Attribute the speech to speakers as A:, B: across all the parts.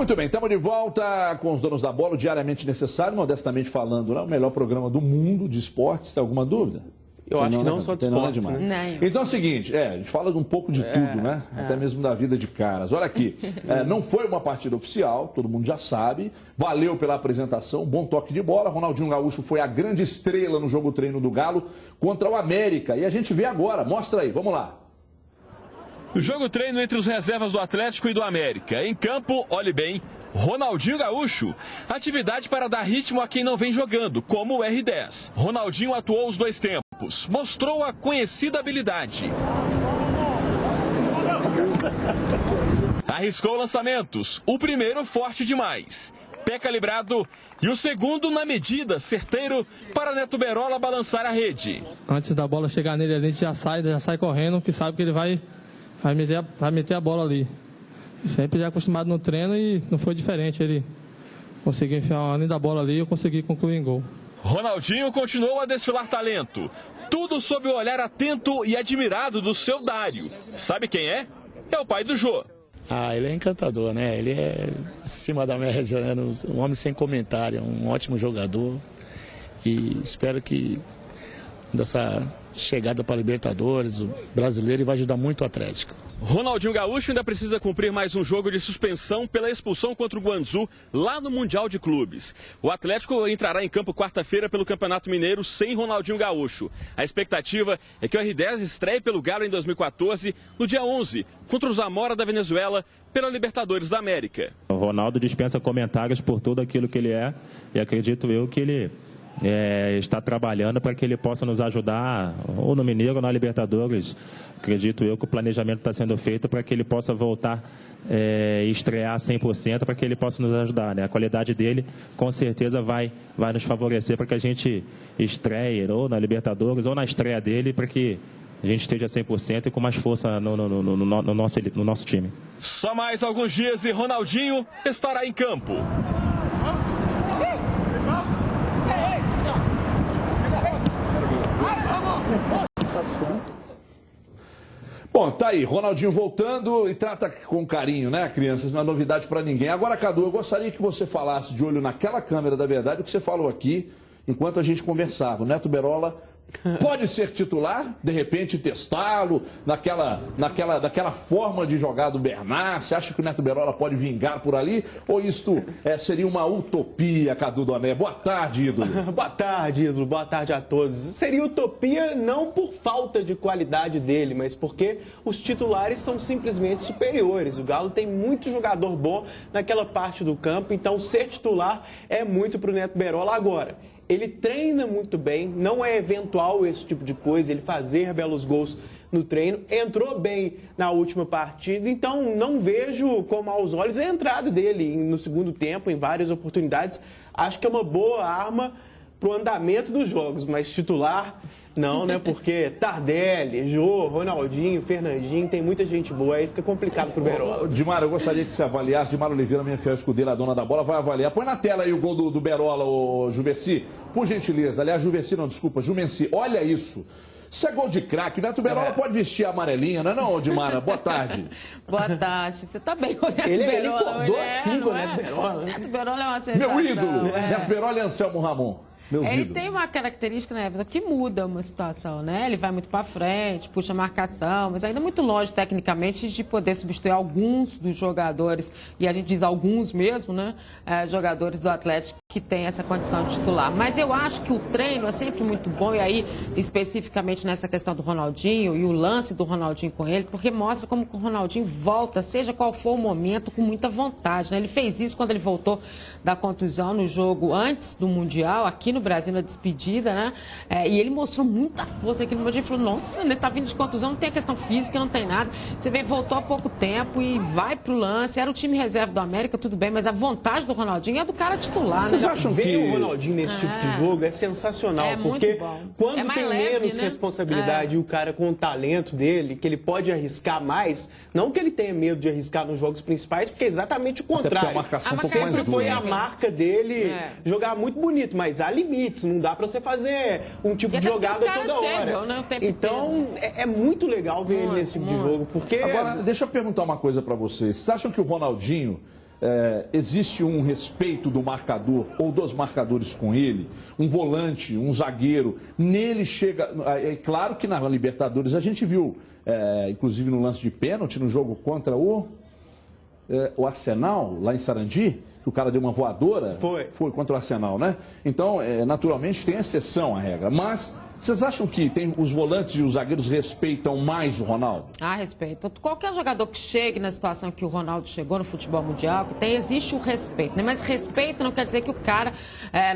A: Muito bem, estamos de volta com os donos da bola, o diariamente necessário, modestamente falando, né? O melhor programa do mundo de esportes. Tem alguma dúvida?
B: Eu acho que não só de esportes,
A: né? Então é o seguinte, a gente fala de um pouco de tudo, né? Até mesmo da vida de caras. Olha aqui, não foi uma partida oficial, todo mundo já sabe, valeu pela apresentação, bom toque de bola. Ronaldinho Gaúcho foi a grande estrela no jogo treino do Galo contra o América. E a gente vê agora, mostra aí, vamos lá.
C: O jogo treino entre os reservas do Atlético e do América. Em campo, olhe bem, Ronaldinho Gaúcho. Atividade para dar ritmo a quem não vem jogando, como o R10. Ronaldinho atuou os dois tempos, mostrou a conhecida habilidade. Arriscou lançamentos, o primeiro forte demais. Pé calibrado e o segundo na medida, certeiro, para Neto Berola balançar a rede.
D: Antes da bola chegar nele, a gente já sai correndo, que sabe que ele vai meter a bola ali. Sempre já acostumado no treino e não foi diferente. Ele conseguiu enfiar uma linda bola ali e eu consegui concluir em gol.
C: Ronaldinho continuou a desfilar talento. Tudo sob o olhar atento e admirado do seu Dário. Sabe quem é? É o pai do Jô.
E: Ele é encantador, né? Ele é acima da média, né? Um homem sem comentário, um ótimo jogador. E espero que dessa chegada para a Libertadores, o brasileiro, vai ajudar muito o Atlético.
C: Ronaldinho Gaúcho ainda precisa cumprir mais um jogo de suspensão pela expulsão contra o Guangzhou, lá no Mundial de Clubes. O Atlético entrará em campo quarta-feira pelo Campeonato Mineiro sem Ronaldinho Gaúcho. A expectativa é que o R10 estreie pelo Galo em 2014, no dia 11, contra o Zamora da Venezuela, pela Libertadores da América.
F: O Ronaldo dispensa comentários por tudo aquilo que ele é, e acredito eu que ele está trabalhando para que ele possa nos ajudar, ou no Mineiro ou na Libertadores. Acredito eu que o planejamento está sendo feito para que ele possa voltar e estrear 100%, para que ele possa nos ajudar, né? A qualidade dele, com certeza, vai nos favorecer para que a gente estreie ou na Libertadores ou na estreia dele, para que a gente esteja 100% e com mais força no nosso time.
C: Só mais alguns dias e Ronaldinho estará em campo.
A: Bom, tá aí, Ronaldinho voltando e trata com carinho, né, crianças? Não é novidade pra ninguém. Agora, Cadu, eu gostaria que você falasse de olho naquela câmera da verdade o que você falou aqui enquanto a gente conversava. O Neto Berola pode ser titular, de repente testá-lo daquela forma de jogar do Bernard. Você acha que o Neto Berola pode vingar por ali? Ou isto seria uma utopia, Cadu Doné? Boa tarde, ídolo.
B: Boa tarde, ídolo. Boa tarde a todos. Seria utopia não por falta de qualidade dele, mas porque os titulares são simplesmente superiores. O Galo tem muito jogador bom naquela parte do campo, então ser titular é muito para o Neto Berola agora. Ele treina muito bem, não é eventual esse tipo de coisa, ele fazer belos gols no treino. Entrou bem na última partida, então não vejo com maus olhos a entrada dele no segundo tempo, em várias oportunidades. Acho que é uma boa arma para o andamento dos jogos, mas titular não, né? Porque Tardelli, Jô, Ronaldinho, Fernandinho, tem muita gente boa, aí fica complicado pro Berola.
A: Dimar, eu gostaria que você avaliasse. Dimar Oliveira, minha fiel escudeira, a dona da bola, vai avaliar. Põe na tela aí o gol do Berola, ô Juverci, por gentileza. Aliás, Juverci não, desculpa, Jumenci, olha isso. Isso é gol de craque. O Neto Berola pode vestir a amarelinha, não é não, Dimara? Boa tarde.
G: Boa tarde. Você tá bem com o Neto
B: Ele
G: Berola.
B: Ele assim com o Neto Berola.
G: Neto Berola é uma sensação.
A: Meu ídolo, Neto Berola e Anselmo Ramon.
G: Ele tem uma característica, né, que muda uma situação, né? Ele vai muito para frente, puxa a marcação, mas ainda muito longe, tecnicamente, de poder substituir alguns dos jogadores, e a gente diz alguns mesmo, né? Jogadores do Atlético que tem essa condição de titular. Mas eu acho que o treino é sempre muito bom, e aí, especificamente nessa questão do Ronaldinho, e o lance do Ronaldinho com ele, porque mostra como que o Ronaldinho volta, seja qual for o momento, com muita vontade, né? Ele fez isso quando ele voltou da contusão no jogo antes do Mundial, aqui no Brasil, na despedida, né? E ele mostrou muita força aqui no Brasil. Ele falou, nossa, ele tá vindo de contusão, não tem a questão física, não tem nada. Você vê, voltou há pouco tempo e vai pro lance. Era o time reserva do América, tudo bem, mas a vontade do Ronaldinho é do cara titular,
B: Vocês
G: né?
B: acham que o Ronaldinho nesse tipo de jogo é sensacional? Porque quando tem
G: leve,
B: menos responsabilidade e o cara com o talento dele, que ele pode arriscar mais, não que ele tenha medo de arriscar nos jogos principais, porque é exatamente o contrário.
A: A marcação
B: sempre foi a marca dele jogar muito bonito, mas há limites, não dá pra você fazer um tipo de jogada toda hora.
G: Né,
B: então, é muito legal ver ele nesse tipo de jogo, porque...
A: Agora, deixa eu perguntar uma coisa pra vocês. Vocês acham que o Ronaldinho existe um respeito do marcador ou dos marcadores com ele, um volante, um zagueiro, nele chega... É claro que na Libertadores a gente viu, inclusive no lance de pênalti, no jogo contra o Arsenal, lá em Sarandi, que o cara deu uma voadora. Foi contra o Arsenal, né? Então, naturalmente, tem exceção à regra. Mas vocês acham que os volantes e os zagueiros respeitam mais o Ronaldo?
G: Respeitam. Qualquer jogador que chegue na situação que o Ronaldo chegou no futebol mundial, existe o respeito, né? Mas respeito não quer dizer que o cara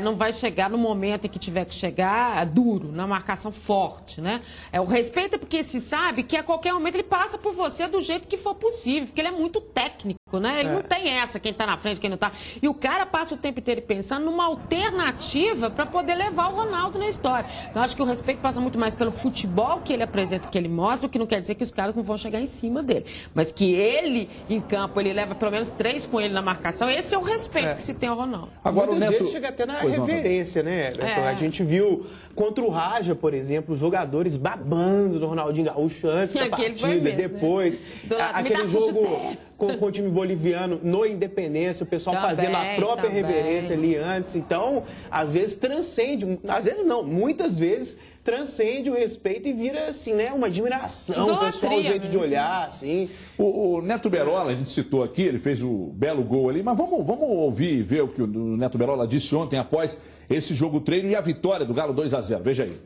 G: não vai chegar no momento em que tiver que chegar duro, na marcação forte, né? O respeito é porque se sabe que a qualquer momento ele passa por você do jeito que for possível, porque ele é muito técnico, né? Ele não tem essa, quem tá na frente, quem não tá. E o cara passa o tempo inteiro pensando numa alternativa para poder levar o Ronaldo na história. Então, acho que o respeito passa muito mais pelo futebol que ele apresenta, que ele mostra, o que não quer dizer que os caras não vão chegar em cima dele. Mas que ele, em campo, ele leva pelo menos 3 com ele na marcação, esse é o respeito que se tem ao Ronaldo.
B: Agora, muitas vezes chega até na reverência, né? A gente viu contra o Raja, por exemplo, os jogadores babando do Ronaldinho Gaúcho antes da partida, depois. Né? Aquele jogo com o time boliviano no Independência, o pessoal fazendo a própria reverência ali antes. Então, às vezes transcende, às vezes não, muitas vezes transcende o respeito e vira, assim, né, uma admiração, o pessoal, o jeito de olhar, assim.
A: O Neto Berola, a gente citou aqui, ele fez o belo gol ali, mas vamos ouvir e ver o que o Neto Berola disse ontem após esse jogo treino e a vitória do Galo 2-0. Veja aí.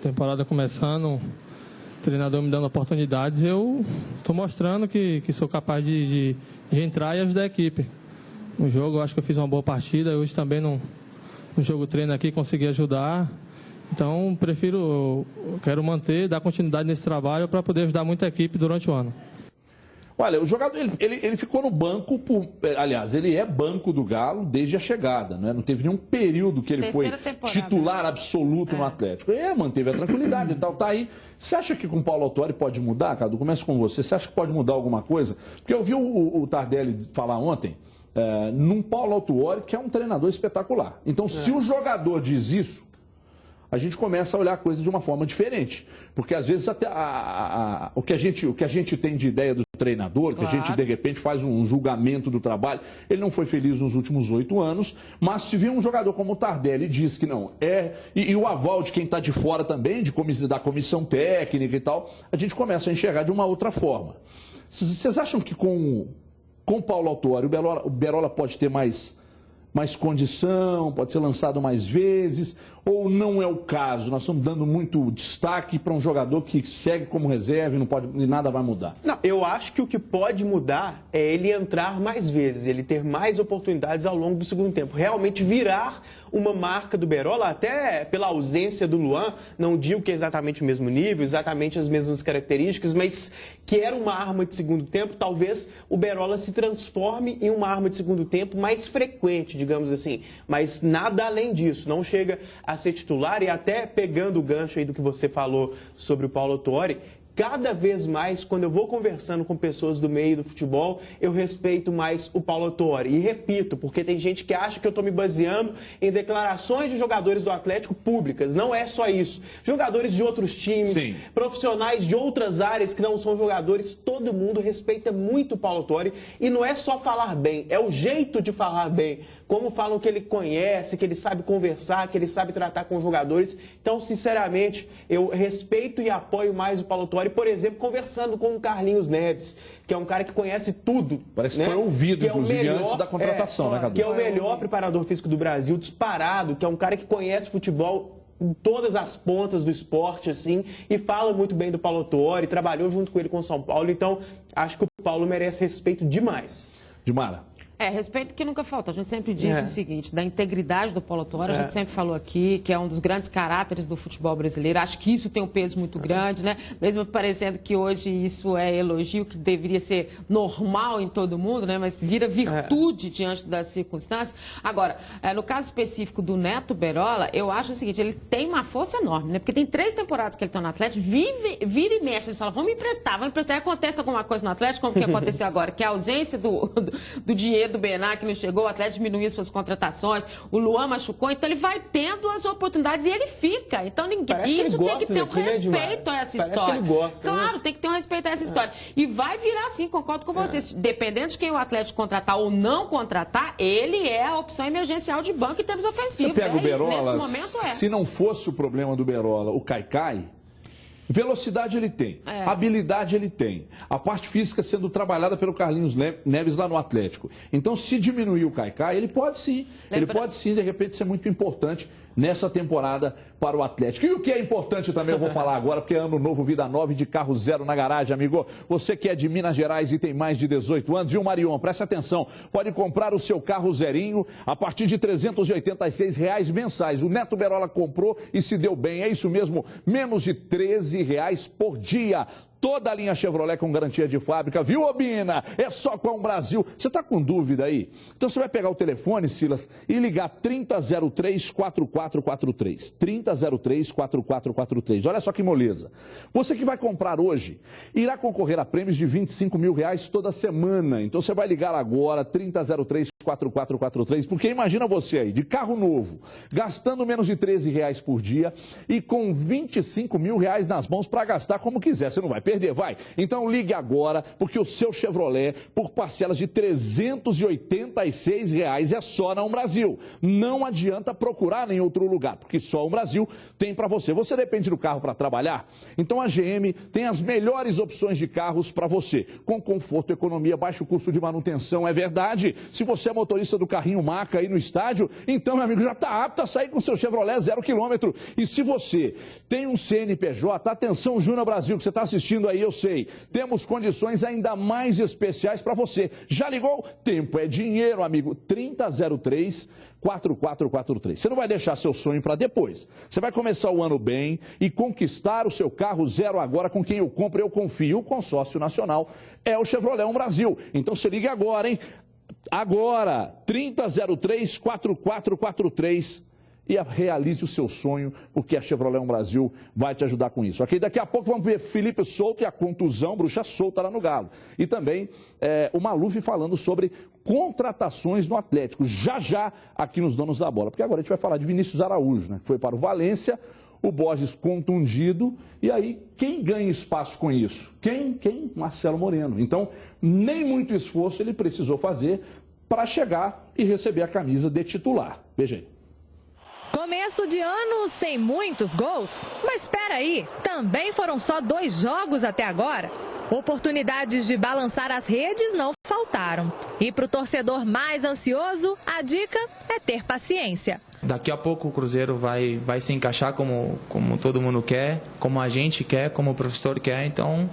D: Temporada começando, o treinador me dando oportunidades, eu estou mostrando que sou capaz de entrar e ajudar a equipe. No jogo, eu acho que eu fiz uma boa partida, hoje também no jogo treino aqui consegui ajudar. Então, quero manter, dar continuidade nesse trabalho para poder ajudar muita equipe durante o ano.
A: Olha, o jogador, ele ficou no banco, aliás, ele é banco do Galo desde a chegada, né? Não teve nenhum período que ele foi titular absoluto no Atlético. Manteve a tranquilidade e tal, tá aí. Você acha que com o Paulo Autuori pode mudar, Cadu? Começa com você. Você acha que pode mudar alguma coisa? Porque eu vi o Tardelli falar ontem, num Paulo Autuori, que é um treinador espetacular. Então, se o jogador diz isso, a gente começa a olhar a coisa de uma forma diferente. Porque, às vezes, até o que a gente tem de ideia do treinador, que a gente, de repente, faz um julgamento do trabalho, ele não foi feliz nos últimos 8 anos, mas se vir um jogador como o Tardelli diz que não é, e o aval de quem está de fora também, da comissão técnica e tal, a gente começa a enxergar de uma outra forma. Vocês acham que com o Paulo Autuori, o Berola pode ter mais condição, pode ser lançado mais vezes, ou não é o caso? Nós estamos dando muito destaque para um jogador que segue como reserva e nada vai mudar.
B: Não, eu acho que o que pode mudar é ele entrar mais vezes, ele ter mais oportunidades ao longo do segundo tempo, realmente virar uma marca do Berola, até pela ausência do Luan, não digo que é exatamente o mesmo nível, exatamente as mesmas características, mas que era uma arma de segundo tempo, talvez o Berola se transforme em uma arma de segundo tempo mais frequente, digamos assim, mas nada além disso, não chega a ser titular. E até pegando o gancho aí do que você falou sobre o Paulo Autuori, cada vez mais, quando eu vou conversando com pessoas do meio do futebol, eu respeito mais o Paulo Autuori. E repito, porque tem gente que acha que eu estou me baseando em declarações de jogadores do Atlético públicas. Não é só isso. Jogadores de outros times, profissionais de outras áreas que não são jogadores, todo mundo respeita muito o Paulo Autuori. E não é só falar bem, é o jeito de falar bem. Como falam que ele conhece, que ele sabe conversar, que ele sabe tratar com os jogadores. Então, sinceramente, eu respeito e apoio mais o Paulo Autuori, por exemplo, conversando com o Carlinhos Neves, que é um cara que conhece tudo.
A: Parece que foi ouvido, inclusive, antes da contratação, né, Cadu?
B: Que é o melhor preparador físico do Brasil, disparado, que é um cara que conhece futebol em todas as pontas do esporte, assim, e fala muito bem do Paulo Autuori, trabalhou junto com ele com o São Paulo, então acho que o Paulo merece respeito demais.
A: Dimara.
G: Respeito que nunca falta. A gente sempre disse o seguinte, da integridade do Paulo Autuori, a gente sempre falou aqui que é um dos grandes caráteres do futebol brasileiro. Acho que isso tem um peso muito grande, né? Mesmo parecendo que hoje isso é elogio, que deveria ser normal em todo mundo, né? Mas vira virtude diante das circunstâncias. Agora, no caso específico do Neto Berola, eu acho o seguinte, ele tem uma força enorme, né? Porque tem 3 temporadas que ele está no Atlético, vira e mexe, ele fala, vamos me emprestar, e acontece alguma coisa no Atlético, como que aconteceu agora, que é a ausência do dinheiro Pedro Bernard, que não chegou, o Atlético diminuiu suas contratações, o Luan machucou, então ele vai tendo as oportunidades e ele fica. Então isso tem que ter um respeito a essa história.
B: Que ele gosta,
G: claro, tem que ter um respeito a essa história. E vai virar assim, concordo com você. Dependendo de quem o Atlético contratar ou não contratar, ele é a opção emergencial de banco em termos ofensivos.
A: Você pega o Berola,
G: nesse momento
A: se não fosse o problema do Berola, o Caicai, velocidade ele tem, habilidade ele tem, a parte física sendo trabalhada pelo Carlinhos Neves lá no Atlético. Então, se diminuir o Caicai, ele pode sim, de repente, ser muito importante nessa temporada para o Atlético. E o que é importante também, eu vou falar agora, porque é ano novo, vida nova e de carro zero na garagem, amigo. Você que é de Minas Gerais e tem mais de 18 anos, viu, Marion? Preste atenção, pode comprar o seu carro zerinho a partir de R$ 386 mensais. O Neto Berola comprou e se deu bem, é isso mesmo, menos de R$ 13 por dia. Toda a linha Chevrolet com garantia de fábrica, viu, Obina? É só com o Brasil. Você está com dúvida aí? Então você vai pegar o telefone, Silas, e ligar 3003-4443. 3003-4443. Olha só que moleza. Você que vai comprar hoje, irá concorrer a prêmios de R$25 mil toda semana. Então você vai ligar agora, 3003-4443, porque imagina você aí, de carro novo, gastando menos de R$ 13 por dia e com R$25 mil nas mãos para gastar como quiser. Você não vai perder, vai. Então ligue agora, porque o seu Chevrolet, por parcelas de R$ 386 é só na Brasil. Não adianta procurar em outro lugar, porque só o Brasil tem para você. Você depende do carro para trabalhar? Então a GM tem as melhores opções de carros para você, com conforto, economia, baixo custo de manutenção, é verdade. Se você é motorista do carrinho Maca aí no estádio, então, meu amigo, já está apto a sair com seu Chevrolet 0 km. E se você tem um CNPJ, atenção, Júnior Brasil, que você está assistindo aí, eu sei, temos condições ainda mais especiais para você. Já ligou? Tempo é dinheiro, amigo. 3003-4443. Você não vai deixar seu sonho para depois. Você vai começar o ano bem e conquistar o seu carro zero agora com quem eu compro, eu confio. O consórcio nacional é o Chevrolet Brasil. Então se ligue agora, hein? Agora, 3003-4443. E realize o seu sonho, porque a Chevrolet Brasil vai te ajudar com isso. Ok? Daqui a pouco vamos ver Felipe Souto e a contusão, bruxa solta lá no Galo. E também o Maluf falando sobre contratações no Atlético, já aqui nos Donos da Bola. Porque agora a gente vai falar de Vinícius Araújo, né? Que foi para o Valência, o Borges contundido. E aí, quem ganha espaço com isso? Quem? Marcelo Moreno. Então, nem muito esforço ele precisou fazer para chegar e receber a camisa de titular. Veja aí.
H: Começo de ano sem muitos gols, mas espera aí, também foram só 2 jogos até agora. Oportunidades de balançar as redes não faltaram. E para o torcedor mais ansioso, a dica é ter paciência.
I: Daqui a pouco o Cruzeiro vai se encaixar como todo mundo quer, como a gente quer, como o professor quer. Então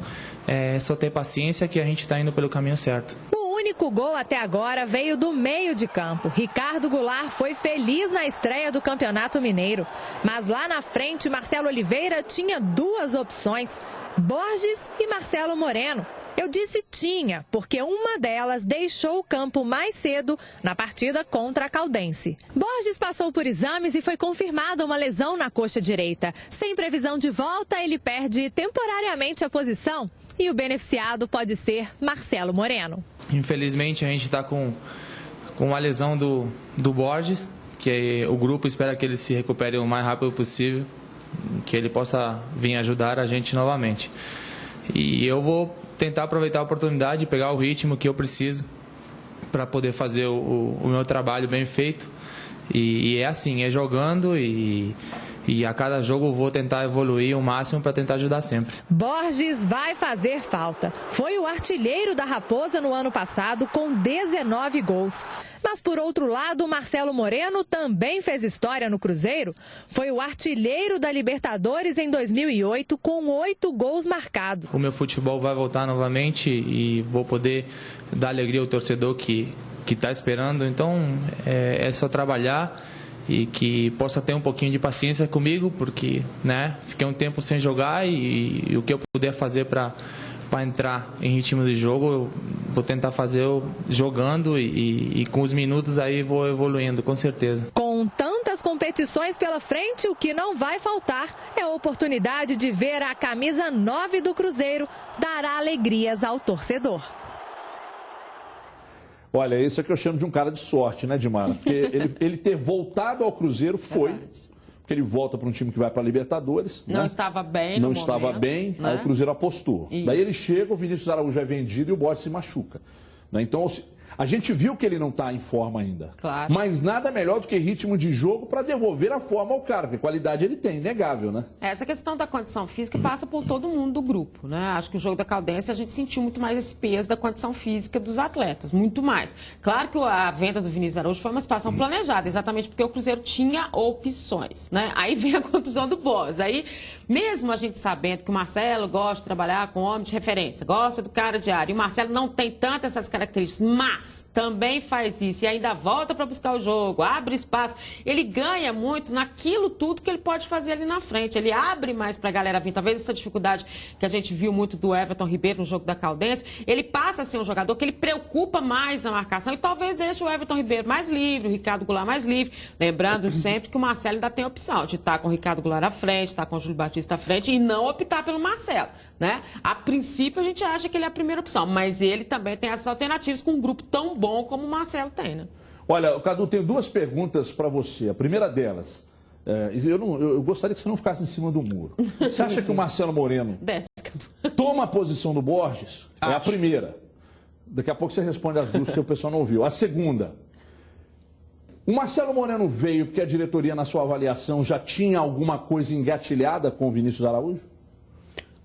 I: é só ter paciência que a gente está indo pelo caminho certo.
H: O único gol até agora veio do meio de campo. Ricardo Goulart foi feliz na estreia do Campeonato Mineiro. Mas lá na frente, Marcelo Oliveira tinha 2 opções, Borges e Marcelo Moreno. Eu disse tinha, porque uma delas deixou o campo mais cedo na partida contra a Caldense. Borges passou por exames e foi confirmada uma lesão na coxa direita. Sem previsão de volta, ele perde temporariamente a posição. E o beneficiado pode ser Marcelo Moreno.
I: Infelizmente, a gente está com a lesão do Borges, que o grupo espera que ele se recupere o mais rápido possível, que ele possa vir ajudar a gente novamente. E eu vou tentar aproveitar a oportunidade e pegar o ritmo que eu preciso para poder fazer o meu trabalho bem feito. E é assim, é jogando e a cada jogo eu vou tentar evoluir o máximo para tentar ajudar sempre.
H: Borges vai fazer falta. Foi o artilheiro da Raposa no ano passado com 19 gols. Mas, por outro lado, Marcelo Moreno também fez história no Cruzeiro. Foi o artilheiro da Libertadores em 2008 com 8 gols marcados.
I: O meu futebol vai voltar novamente e vou poder dar alegria ao torcedor que está esperando. Então, é só trabalhar e que possa ter um pouquinho de paciência comigo, porque fiquei um tempo sem jogar e o que eu puder fazer para entrar em ritmo de jogo, eu vou tentar fazer jogando e com os minutos aí vou evoluindo, com certeza.
H: Com tantas competições pela frente, o que não vai faltar é a oportunidade de ver a camisa 9 do Cruzeiro dar alegrias ao torcedor.
A: Olha, isso é que eu chamo de um cara de sorte, né, Dimara? Porque ele ter voltado ao Cruzeiro foi... Porque ele volta para um time que vai para a Libertadores.
G: Não,
A: né?
G: estava bem
A: Não
G: no
A: estava
G: momento,
A: bem,
G: né?
A: Aí o Cruzeiro apostou.
G: Isso.
A: Daí ele chega, o Vinícius Araújo é vendido e o Borges se machuca. Né? Então, a gente viu que ele não está em forma ainda.
G: Claro.
A: Mas nada melhor do que ritmo de jogo para devolver a forma ao cara, porque qualidade ele tem, inegável, né?
G: Essa questão da condição física passa por todo mundo do grupo, né? Acho que o jogo da Caldense a gente sentiu muito mais esse peso da condição física dos atletas, muito mais. Claro que a venda do Vinícius Araújo foi uma situação planejada, exatamente porque o Cruzeiro tinha opções, né? Aí vem a contusão do Borges. Aí, mesmo a gente sabendo que o Marcelo gosta de trabalhar com homem de referência, gosta do cara de área, e o Marcelo não tem tantas essas características, mas também faz isso e ainda volta para buscar o jogo, abre espaço. Ele ganha muito naquilo tudo que ele pode fazer ali na frente. Ele abre mais para a galera vir. Talvez essa dificuldade que a gente viu muito do Everton Ribeiro no jogo da Caldense, ele passa a ser um jogador que ele preocupa mais a marcação e talvez deixe o Everton Ribeiro mais livre, o Ricardo Goulart mais livre. Lembrando sempre que o Marcelo ainda tem a opção de estar com o Ricardo Goulart à frente, estar com o Júlio Batista à frente e não optar pelo Marcelo, né? A princípio a gente acha que ele é a primeira opção, mas ele também tem essas alternativas com um grupo tão bom como o Marcelo tem, né?
A: Olha, Cadu, tenho duas perguntas para você. A primeira delas, eu gostaria que você não ficasse em cima do muro. Você acha que o Marcelo Moreno toma a posição do Borges? É a primeira. Daqui a pouco você responde as duas que o pessoal não ouviu. A segunda, o Marcelo Moreno veio porque a diretoria, na sua avaliação, já tinha alguma coisa engatilhada com o Vinícius Araújo?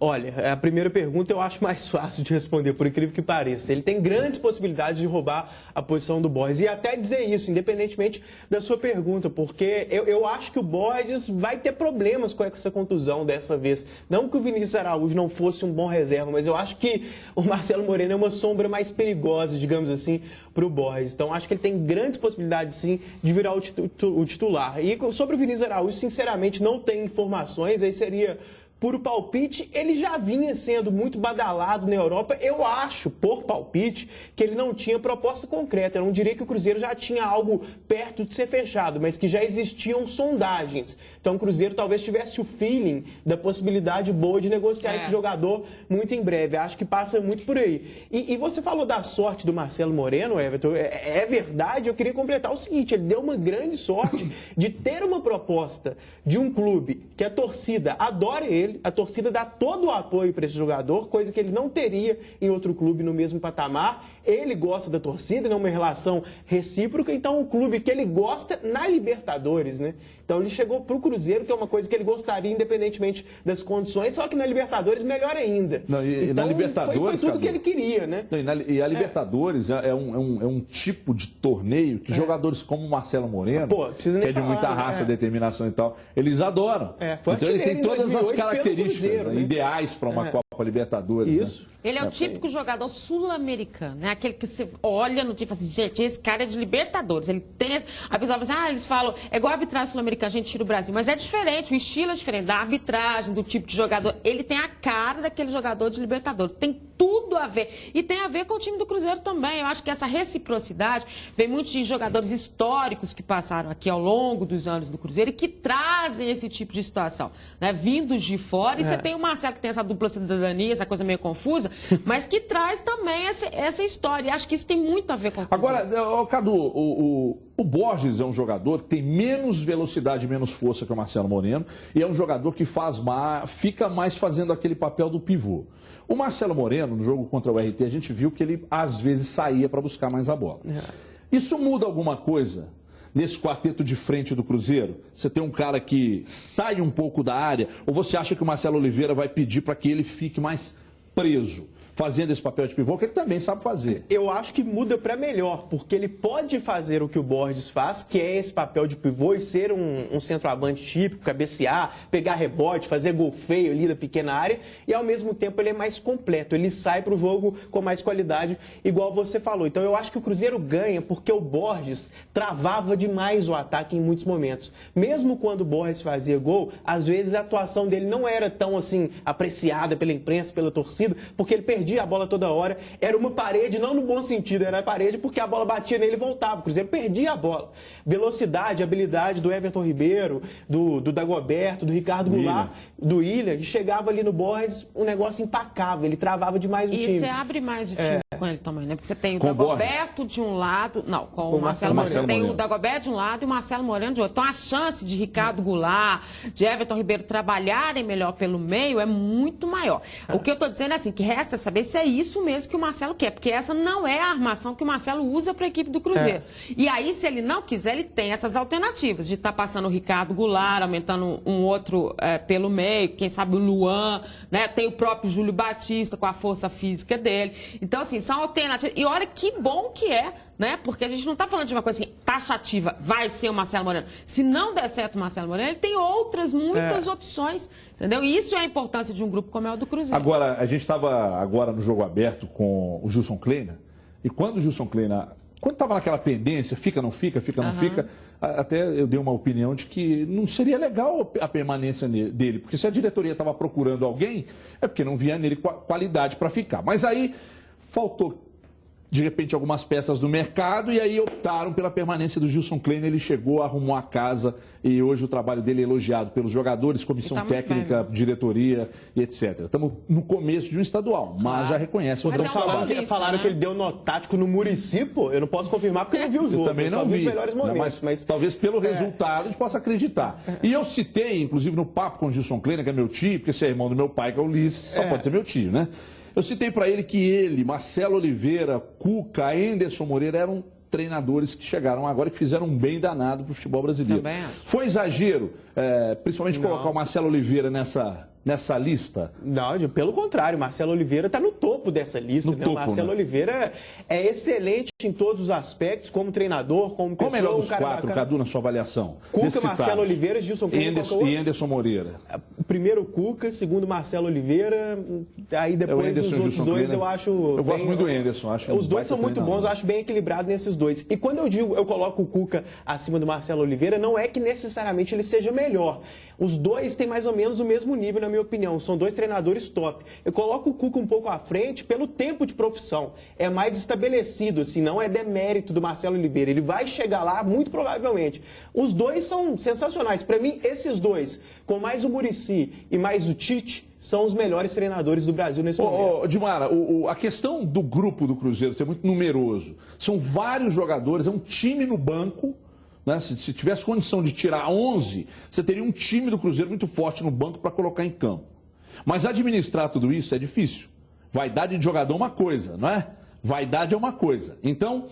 B: Olha, a primeira pergunta eu acho mais fácil de responder, por incrível que pareça. Ele tem grandes possibilidades de roubar a posição do Borges. E até dizer isso, independentemente da sua pergunta, porque eu acho que o Borges vai ter problemas com essa contusão dessa vez. Não que o Vinícius Araújo não fosse um bom reserva, mas eu acho que o Marcelo Moreno é uma sombra mais perigosa, digamos assim, para o Borges. Então, acho que ele tem grandes possibilidades, sim, de virar o titular. E sobre o Vinícius Araújo, sinceramente, não tenho informações, aí seria... Por palpite, ele já vinha sendo muito badalado na Europa. Eu acho, por palpite, que ele não tinha proposta concreta. Eu não diria que o Cruzeiro já tinha algo perto de ser fechado, mas que já existiam sondagens. Então o Cruzeiro talvez tivesse o feeling da possibilidade boa de negociar esse jogador muito em breve. Acho que passa muito por aí. E você falou da sorte do Marcelo Moreno, Everton. É verdade, eu queria completar o seguinte, ele deu uma grande sorte de ter uma proposta de um clube que a torcida adora ele, a torcida dá todo o apoio para esse jogador, coisa que ele não teria em outro clube no mesmo patamar. Ele gosta da torcida, não é uma relação recíproca, então o clube que ele gosta na Libertadores, né? Então ele chegou para o Cruzeiro, que é uma coisa que ele gostaria independentemente das condições, só que na Libertadores melhor ainda.
A: Não,
B: então
A: na Libertadores,
B: foi tudo que ele queria, né?
A: E a Libertadores é um tipo de torneio que jogadores como o Marcelo Moreno, que é de muita raça, determinação e tal, eles adoram. Então ele tem todas as características ideais para uma Copa Libertadores.
B: Isso.
A: Né?
G: Ele é o típico jogador sul-americano, né? Aquele que você olha no time e fala assim, gente, esse cara é de Libertadores. Ele tem esse... A pessoa fala assim, eles falam, é igual a arbitragem sul-americana, a gente tira o Brasil. Mas é diferente, o estilo é diferente da arbitragem, do tipo de jogador. Ele tem a cara daquele jogador de Libertadores. Tem tudo a ver. E tem a ver com o time do Cruzeiro também. Eu acho que essa reciprocidade vem muito de jogadores históricos que passaram aqui ao longo dos anos do Cruzeiro e que trazem esse tipo de situação, né? Vindos de fora. E você tem o Marcelo que tem essa dupla cidadania, essa coisa meio confusa, mas que traz também essa história. E acho que isso tem muito a ver com o Cruzeiro.
A: Agora, Cadu, o Borges é um jogador que tem menos velocidade, menos força que o Marcelo Moreno, e é um jogador que fica mais fazendo aquele papel do pivô. O Marcelo Moreno, no jogo contra o RT, a gente viu que ele às vezes saía para buscar mais a bola. Isso muda alguma coisa nesse quarteto de frente do Cruzeiro? Você tem um cara que sai um pouco da área, ou você acha que o Marcelo Oliveira vai pedir para que ele fique mais preso, fazendo esse papel de pivô, que ele também sabe fazer?
B: Eu acho que muda para melhor, porque ele pode fazer o que o Borges faz, que é esse papel de pivô e ser um centroavante típico, cabecear, pegar rebote, fazer gol feio ali da pequena área, e ao mesmo tempo ele é mais completo, ele sai para o jogo com mais qualidade, igual você falou. Então eu acho que o Cruzeiro ganha porque o Borges travava demais o ataque em muitos momentos. Mesmo quando o Borges fazia gol, às vezes a atuação dele não era tão assim apreciada pela imprensa, pela torcida, porque ele perdia perdia a bola toda hora. Era uma parede, não no bom sentido, era a parede porque a bola batia nele e voltava. O Cruzeiro perdia a bola. Velocidade, habilidade do Everton Ribeiro, do Dagoberto, do Ricardo Goulart, do Ilha, que chegava ali no Borges, um negócio impacável. Ele travava demais o time.
G: E você abre mais o time com ele também, né? Porque você tem o Dagoberto de um lado... Não, com o Marcelo Moreno. Você tem o Dagoberto de um lado e o Marcelo Moreno de outro. Então, a chance de Ricardo Goulart, de Everton Ribeiro trabalharem melhor pelo meio é muito maior. O que eu estou dizendo é assim, que resta saber se é isso mesmo que o Marcelo quer, porque essa não é a armação que o Marcelo usa para a equipe do Cruzeiro. E aí, se ele não quiser, ele tem essas alternativas de estar passando o Ricardo Goulart, aumentando um outro pelo meio, quem sabe o Luan, né? Tem o próprio Júlio Batista com a força física dele. Então, assim, são alternativas. E olha que bom que é, né? Porque a gente não está falando de uma coisa assim, taxativa, vai ser o Marcelo Moreno. Se não der certo o Marcelo Moreno, ele tem muitas opções, entendeu? E isso é a importância de um grupo como é o do Cruzeiro.
A: Agora, a gente estava agora no jogo aberto com o Gilson Kleina, e quando o Gilson Kleina, quando estava naquela pendência, fica, não fica, não fica, até eu dei uma opinião de que não seria legal a permanência dele, porque se a diretoria estava procurando alguém, é porque não via nele qualidade para ficar. Mas aí faltou, de repente, algumas peças do mercado e aí optaram pela permanência do Gilson Kleina. Ele chegou, arrumou a casa e hoje o trabalho dele é elogiado pelos jogadores, comissão técnica, diretoria e etc. Estamos no começo de um estadual, mas já reconhece o trabalho.
B: Falaram que ele deu nó tático no Muricy, pô. Eu não posso confirmar porque eu não vi o jogo.
A: Eu também não vi.
B: Os melhores momentos,
A: mas talvez pelo resultado a gente possa acreditar. E eu citei, inclusive, no papo com o Gilson Kleina, que é meu tio, porque esse é irmão do meu pai, que é o Ulisses, só pode ser meu tio, né? Eu citei para ele que ele, Marcelo Oliveira, Cuca, Anderson Moreira eram treinadores que chegaram agora e que fizeram um bem danado para o futebol brasileiro. Foi exagero, principalmente colocar o Marcelo Oliveira nessa lista?
B: Não, pelo contrário, Marcelo Oliveira está no topo dessa lista. O Marcelo Oliveira é excelente em todos os aspectos, como treinador, como pessoa.
A: Qual o melhor dos quatro, Cadu, na sua avaliação?
B: Cuca, Marcelo Oliveira, Gilson Kleina
A: e Anderson Moreira.
B: Primeiro Cuca, segundo Marcelo Oliveira, aí depois os outros dois Kleina, eu acho...
A: Eu gosto muito do Anderson.
B: Os dois são muito bons, eu acho bem equilibrado nesses dois. E quando eu coloco o Cuca acima do Marcelo Oliveira, não é que necessariamente ele seja melhor. Os dois têm mais ou menos o mesmo nível, na minha opinião. São dois treinadores top. Eu coloco o Cuca um pouco à frente pelo tempo de profissão. É mais estabelecido, assim, não é demérito do Marcelo Oliveira. Ele vai chegar lá, muito provavelmente. Os dois são sensacionais. Para mim, esses dois, com mais o Muricy e mais o Tite, são os melhores treinadores do Brasil nesse momento.
A: Dimara, a questão do grupo do Cruzeiro ser muito numeroso. São vários jogadores, é um time no banco. Né? Se tivesse condição de tirar 11, você teria um time do Cruzeiro muito forte no banco para colocar em campo. Mas administrar tudo isso é difícil. Vaidade de jogador é uma coisa, não é? Vaidade é uma coisa. Então,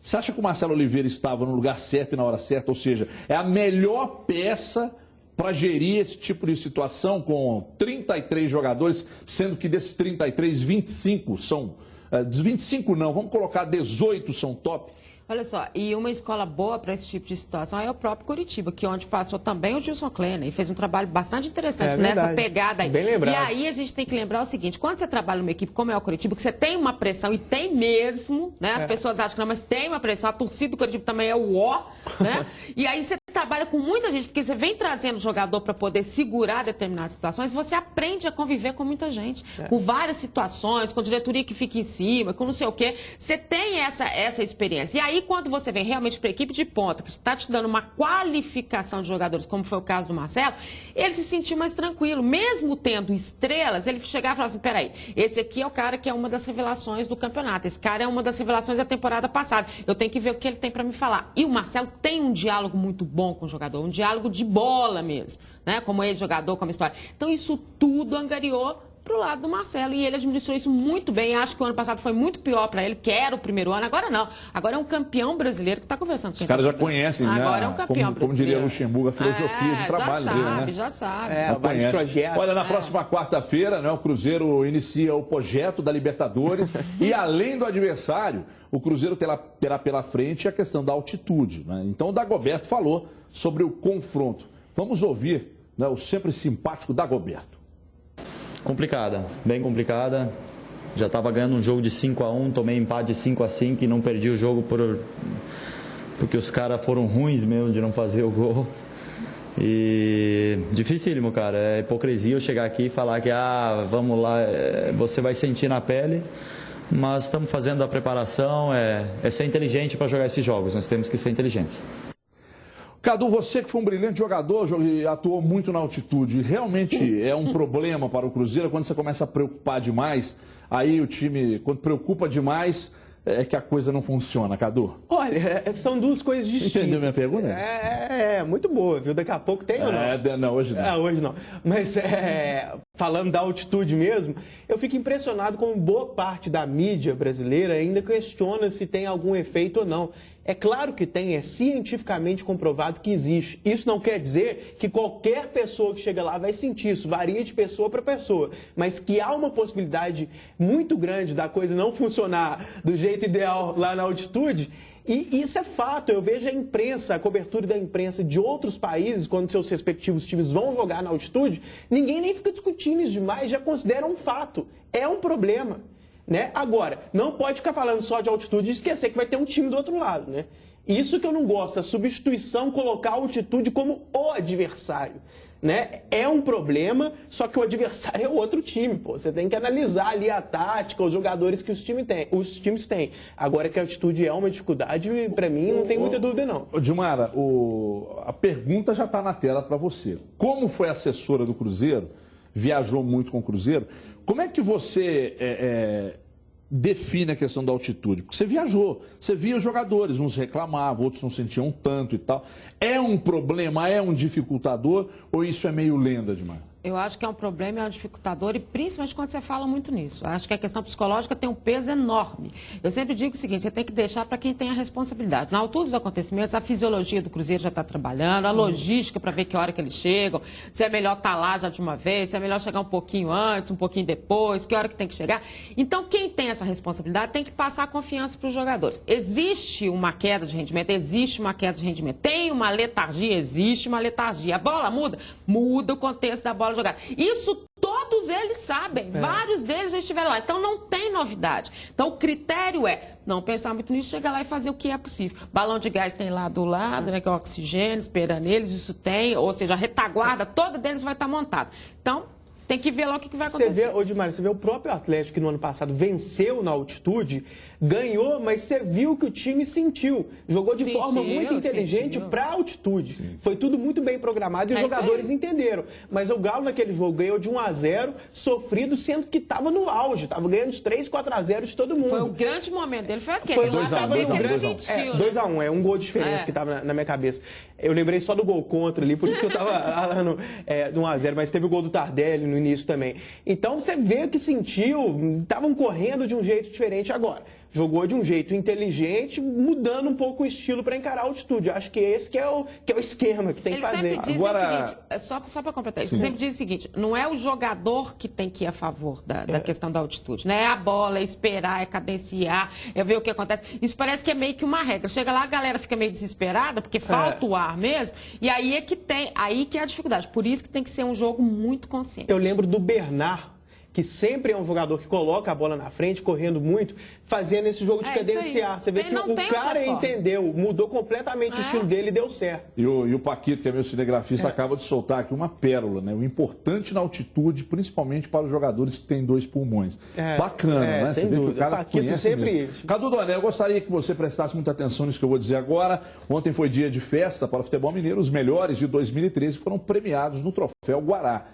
A: você acha que o Marcelo Oliveira estava no lugar certo e na hora certa? Ou seja, é a melhor peça para gerir esse tipo de situação com 33 jogadores, sendo que desses 33, 25 são... 25 não, vamos colocar 18 são top.
G: Olha só, e uma escola boa para esse tipo de situação é o próprio Curitiba, que onde passou também o Gilson Kleina e fez um trabalho bastante interessante nessa pegada aí.
B: Bem lembrado.
G: E aí a gente tem que lembrar o seguinte, quando você trabalha numa equipe como é o Curitiba, que você tem uma pressão, e tem mesmo, né? As pessoas acham que não, mas tem uma pressão, a torcida do Curitiba também é o ó, né? E aí você trabalha com muita gente, porque você vem trazendo jogador para poder segurar determinadas situações, você aprende a conviver com muita gente, com várias situações, com diretoria que fica em cima, com não sei o quê. Você tem essa experiência. E aí, quando você vem realmente para a equipe de ponta, que está te dando uma qualificação de jogadores, como foi o caso do Marcelo, ele se sentiu mais tranquilo. Mesmo tendo estrelas, ele chegava e falava assim, peraí, esse aqui é o cara que é uma das revelações do campeonato, esse cara é uma das revelações da temporada passada, eu tenho que ver o que ele tem para me falar. E o Marcelo tem um diálogo muito bom com o jogador, um diálogo de bola mesmo, né? Como ex-jogador, como história. Então isso tudo angariou pro lado do Marcelo, e ele administrou isso muito bem. Acho que o ano passado foi muito pior para ele, que era o primeiro ano, agora não. Agora é um campeão brasileiro que está conversando com
A: os caras já conhecem, né?
G: Agora é um campeão brasileiro.
A: Como diria Luxemburgo, a filosofia de trabalho dele, né?
G: Já sabe.
B: Vários projetos.
A: Olha, na próxima quarta-feira, né, o Cruzeiro inicia o projeto da Libertadores e além do adversário, o Cruzeiro terá pela frente a questão da altitude, né? Então o Dagoberto falou sobre o confronto. Vamos ouvir, né, o sempre simpático Dagoberto.
J: Complicada, bem complicada. Já estava ganhando um jogo de 5-1, tomei empate de 5-5 e não perdi o jogo porque os caras foram ruins mesmo de não fazer o gol. E dificílimo, cara. É hipocrisia eu chegar aqui e falar que, vamos lá, você vai sentir na pele. Mas estamos fazendo a preparação, é ser inteligente para jogar esses jogos. Nós temos que ser inteligentes.
A: Cadu, você que foi um brilhante jogador e atuou muito na altitude, realmente é um problema para o Cruzeiro quando você começa a preocupar demais, aí o time, quando preocupa demais, é que a coisa não funciona, Cadu?
B: Olha, são duas coisas distintas.
A: Entendeu minha pergunta?
B: Muito boa, viu? Daqui a pouco tem ou não?
A: Não, hoje não.
B: Hoje não. Mas falando da altitude mesmo, eu fico impressionado como boa parte da mídia brasileira ainda questiona se tem algum efeito ou não. É claro que tem, é cientificamente comprovado que existe. Isso não quer dizer que qualquer pessoa que chega lá vai sentir isso, varia de pessoa para pessoa. Mas que há uma possibilidade muito grande da coisa não funcionar do jeito ideal lá na altitude, e isso é fato. Eu vejo a imprensa, a cobertura da imprensa de outros países, quando seus respectivos times vão jogar na altitude, ninguém nem fica discutindo isso demais, já considera um fato. É um problema. Né? Agora, não pode ficar falando só de altitude e esquecer que vai ter um time do outro lado. Né? Isso que eu não gosto, a substituição, colocar a altitude como o adversário. Né? É um problema, só que o adversário é o outro time. Pô. Você tem que analisar ali a tática, os jogadores que os times têm. Agora que a altitude é uma dificuldade, para mim não tem muita dúvida não.
A: Dilmara, a pergunta já está na tela para você. Como foi assessora do Cruzeiro, viajou muito com o Cruzeiro, como é que você define a questão da altitude? Porque você viajou, você via os jogadores, uns reclamavam, outros não sentiam tanto e tal. É um problema, é um dificultador ou isso é meio lenda demais?
G: Eu acho que é um problema, é um dificultador, e principalmente quando você fala muito nisso. Eu acho que a questão psicológica tem um peso enorme. Eu sempre digo o seguinte, você tem que deixar para quem tem a responsabilidade. Na altura dos acontecimentos, a fisiologia do Cruzeiro já está trabalhando, a logística para ver que hora que eles chegam, se é melhor estar lá já de uma vez, se é melhor chegar um pouquinho antes, um pouquinho depois, que hora que tem que chegar. Então, quem tem essa responsabilidade tem que passar a confiança para os jogadores. Existe uma queda de rendimento? Existe uma queda de rendimento. Tem uma letargia? Existe uma letargia. A bola muda? Muda o contexto da bola jogada. Isso todos eles sabem, vários deles já estiveram lá, então não tem novidade. Então o critério é não pensar muito nisso, chegar lá e fazer o que é possível. Balão de gás tem lá do lado, né, que é o oxigênio, esperando eles, isso tem, ou seja, a retaguarda toda deles vai estar montada. Então tem que ver lá o que vai acontecer.
B: Você vê o próprio Atlético que no ano passado venceu na altitude, ganhou, mas você viu que o time sentiu. Jogou de forma muito inteligente para a altitude. Sim. Foi tudo muito bem programado e os jogadores entenderam. Mas o Galo naquele jogo ganhou de 1-0, sofrido, sendo que estava no auge. Estava ganhando de 3-4-0 de todo mundo.
G: Foi o grande momento dele, foi aquele.
B: Foi 2-1, um gol de diferença que estava na minha cabeça. Eu lembrei só do gol contra ali, por isso que eu estava falando do 1-0, mas teve o gol do Tardelli no início também. Então você vê que sentiu, estavam correndo de um jeito diferente agora. Jogou de um jeito inteligente, mudando um pouco o estilo para encarar a altitude. Acho que esse que é o esquema que tem que fazer.
G: Ele sempre diz o seguinte, só para completar, ele sempre diz o seguinte, não é o jogador que tem que ir a favor da questão da altitude, né? É a bola, é esperar, é cadenciar, é ver o que acontece. Isso parece que é meio que uma regra. Chega lá, a galera fica meio desesperada, porque falta o ar mesmo, e aí é que é a dificuldade. Por isso que tem que ser um jogo muito consciente.
B: Eu lembro do Bernard, que sempre é um jogador que coloca a bola na frente, correndo muito, fazendo esse jogo de cadenciar. Você vê que o cara entendeu, mudou completamente o estilo dele e deu certo.
A: E o Paquito, que é meu cinegrafista, acaba de soltar aqui uma pérola, né? O importante na altitude, principalmente para os jogadores que têm 2 pulmões. Bacana, né?
B: Sem dúvida. O cara Paquito sempre...
A: Cadu Donel, eu gostaria que você prestasse muita atenção nisso que eu vou dizer agora. Ontem foi dia de festa para o futebol mineiro. Os melhores de 2013 foram premiados no Troféu Guará.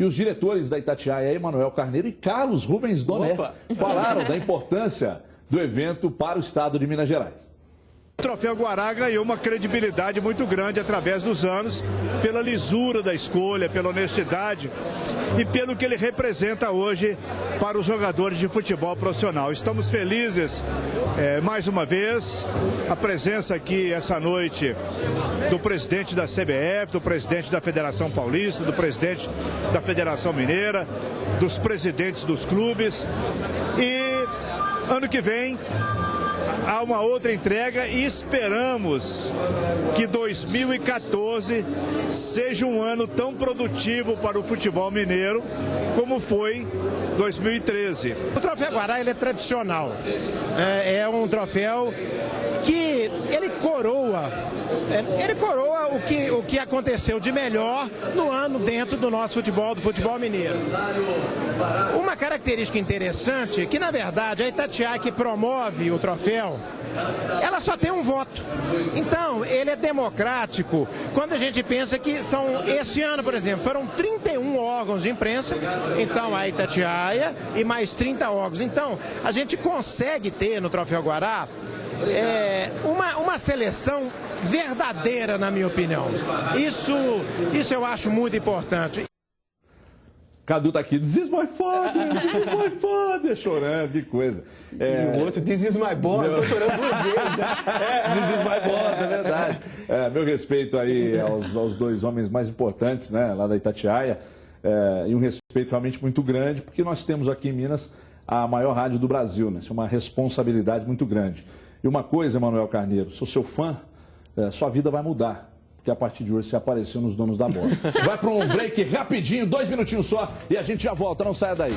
A: E os diretores da Itatiaia, Emanuel Carneiro e Carlos Rubens Doné, falaram da importância do evento para o estado de Minas Gerais.
K: O Troféu Guará ganhou uma credibilidade muito grande através dos anos, pela lisura da escolha, pela honestidade e pelo que ele representa hoje para os jogadores de futebol profissional. Estamos felizes, mais uma vez, a presença aqui essa noite do presidente da CBF, do presidente da Federação Paulista, do presidente da Federação Mineira, dos presidentes dos clubes. E ano que vem há uma outra entrega e esperamos que 2014 seja um ano tão produtivo para o futebol mineiro como foi 2013.
L: O Troféu Guará ele é tradicional, é um troféu que ele coroa Ele coroa o que aconteceu de melhor no ano dentro do nosso futebol, do futebol mineiro. Uma característica interessante é que, na verdade, a Itatiaia, que promove o troféu, ela só tem um voto. Então, ele é democrático quando a gente pensa que esse ano, por exemplo, foram 31 órgãos de imprensa, então a Itatiaia e mais 30 órgãos. Então, a gente consegue ter no Troféu Guará uma seleção verdadeira, na minha opinião. Isso eu acho muito importante.
A: Cadu tá aqui, this is my father, chorando, que coisa.
B: E o outro, this is my boss, tô chorando duas vezes.
A: This is my boss, é verdade. Meu respeito aí aos dois homens mais importantes, né, lá da Itatiaia, e um respeito realmente muito grande, porque nós temos aqui em Minas a maior rádio do Brasil, né, isso é uma responsabilidade muito grande. E uma coisa, Emanuel Carneiro, sou seu fã, sua vida vai mudar. Porque a partir de hoje você apareceu nos Donos da Bola. Vai para um break rapidinho, 2 minutinhos só, e a gente já volta, não saia daí.